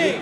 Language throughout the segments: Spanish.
Elvi.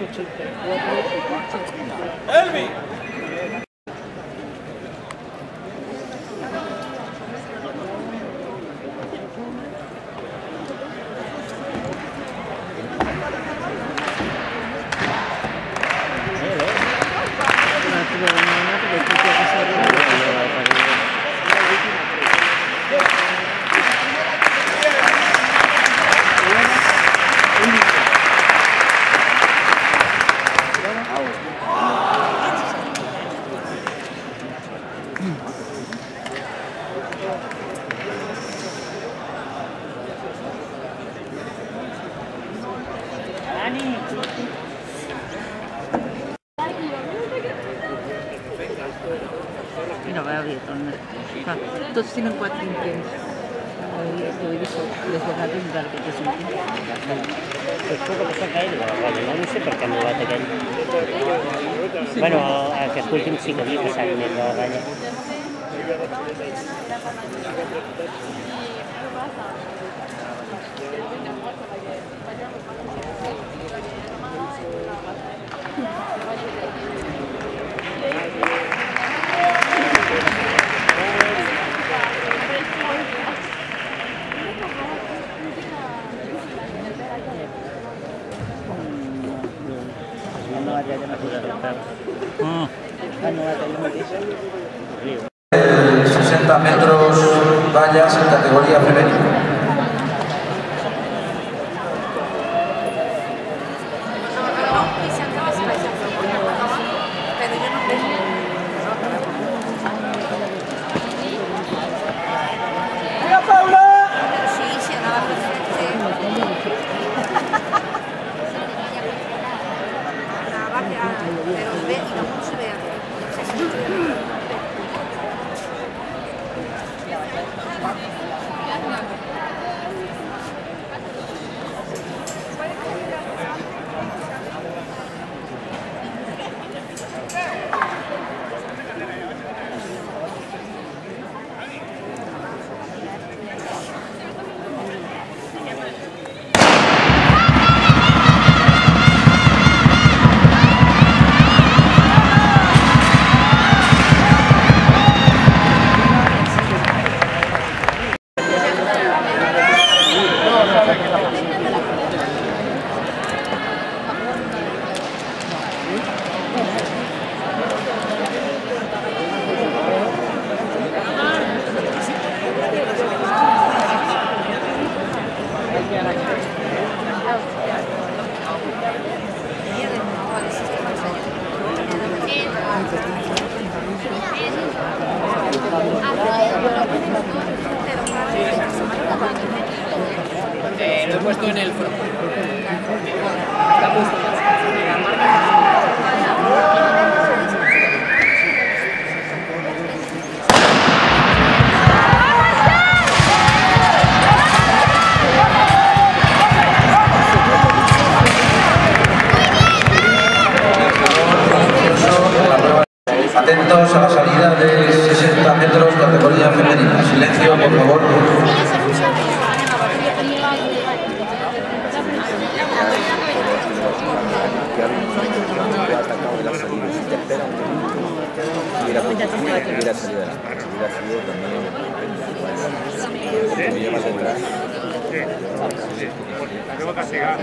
Mira, va a tornar. Tots tenen 4 intents. Jo he vist les vegades que té 5 intents. Pues poco que saca ell, no sé per què ha anul·lat aquell. Bueno, aquest últim sí que havia passat més de la ratlla. El 60 metros vallas en categoría femenina. Lo he puesto en el foro. Atentos a la salida de 60 metros categoría femenina. Silencio, por favor. Hubiera salido adelante, hubiera sido también. Me llevas detrás. Tengo que castigar.